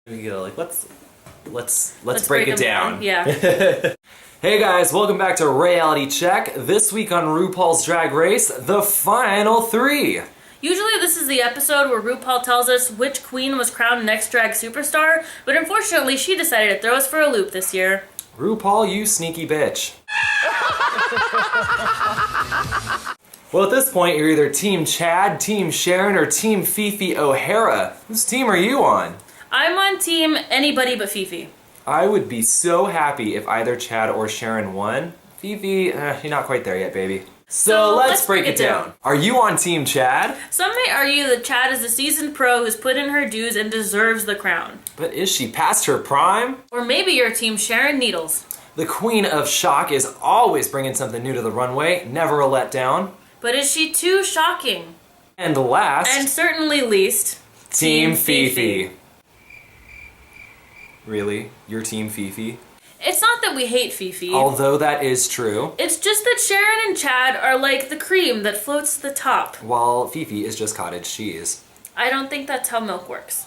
We go like let's break it down. Yeah. Hey guys, welcome back to Reality Check. This week on RuPaul's Drag Race, the final three. Usually this is the episode where RuPaul tells us which queen was crowned next drag superstar, but unfortunately she decided to throw us for a loop this year. RuPaul, you sneaky bitch. Well, at this point, you're either Team Chad, Team Sharon, or Team Fifi O'Hara. Whose team are you on? I'm on team anybody but Fifi. I would be so happy if either Chad or Sharon won. Fifi, you're not quite there yet, baby. So let's break it down. Are you on Team Chad? Some may argue that Chad is a seasoned pro who's put in her dues and deserves the crown. But is she past her prime? Or maybe you're Team Sharon Needles. The Queen of Shock is always bringing something new to the runway, never a letdown. But is she too shocking? And last, And certainly least, Team Fifi. Really? You're Team Fifi? It's not that we hate Fifi. Although that is true. It's just that Sharon and Chad are like the cream that floats to the top. While Fifi is just cottage cheese. I don't think that's how milk works.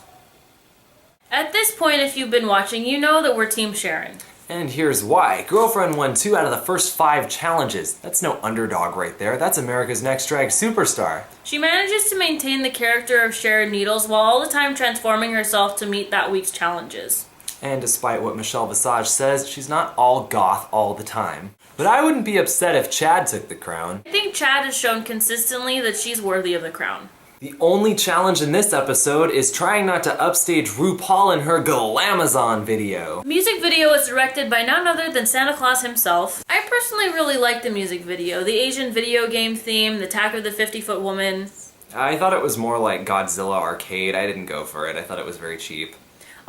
At this point, if you've been watching, you know that we're Team Sharon. And here's why. Girlfriend won 2 out of the first 5 challenges. That's no underdog right there. That's America's Next Drag Superstar. She manages to maintain the character of Sharon Needles while all the time transforming herself to meet that week's challenges. And despite what Michelle Visage says, she's not all goth all the time. But I wouldn't be upset if Chad took the crown. I think Chad has shown consistently that she's worthy of the crown. The only challenge in this episode is trying not to upstage RuPaul in her Glamazon video. The music video was directed by none other than Santa Claus himself. I personally really like the music video. The Asian video game theme, the Attack of the 50-Foot Woman. I thought it was more like Godzilla Arcade. I didn't go for it. I thought it was very cheap.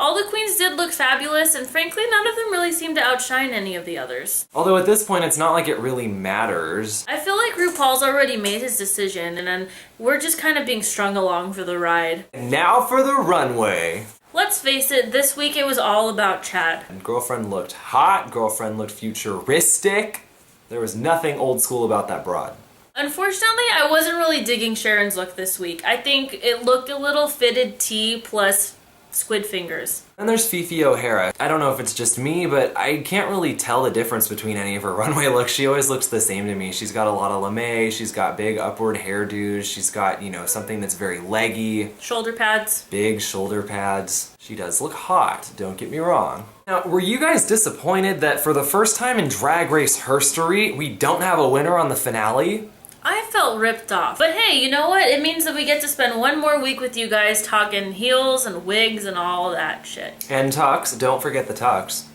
All the queens did look fabulous, and frankly, none of them really seemed to outshine any of the others. Although at this point, it's not like it really matters. I feel like RuPaul's already made his decision, and then we're just kind of being strung along for the ride. And now for the runway. Let's face it, this week it was all about Chad. And girlfriend looked hot, girlfriend looked futuristic. There was nothing old school about that broad. Unfortunately, I wasn't really digging Sharon's look this week. I think it looked a little fitted tee plus squid fingers. And there's Fifi O'Hara. I don't know if it's just me, but I can't really tell the difference between any of her runway looks. She always looks the same to me. She's got a lot of lame, she's got big upward hairdos, she's got, something that's very leggy. Shoulder pads. Big shoulder pads. She does look hot, don't get me wrong. Now, were you guys disappointed that for the first time in Drag Race history, we don't have a winner on the finale? I felt ripped off. But hey, you know what? It means that we get to spend one more week with you guys talking heels and wigs and all that shit. And tux, don't forget the tux.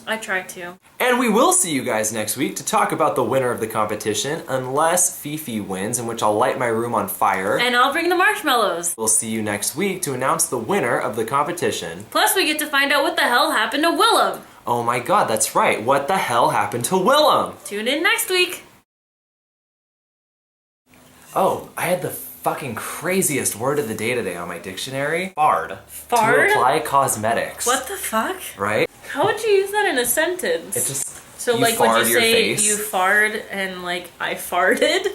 I try to. And we will see you guys next week to talk about the winner of the competition, unless Fifi wins, in which I'll light my room on fire. And I'll bring the marshmallows. We'll see you next week to announce the winner of the competition. Plus we get to find out what the hell happened to Willem. Oh my god, that's right. What the hell happened to Willem? Tune in next week. Oh, I had the fucking craziest word of the day today on my dictionary. Fard. Fard? To apply cosmetics. What the fuck? Right? How would you use that in a sentence? It just... So you like would fard you your say face. you farted and like I farted?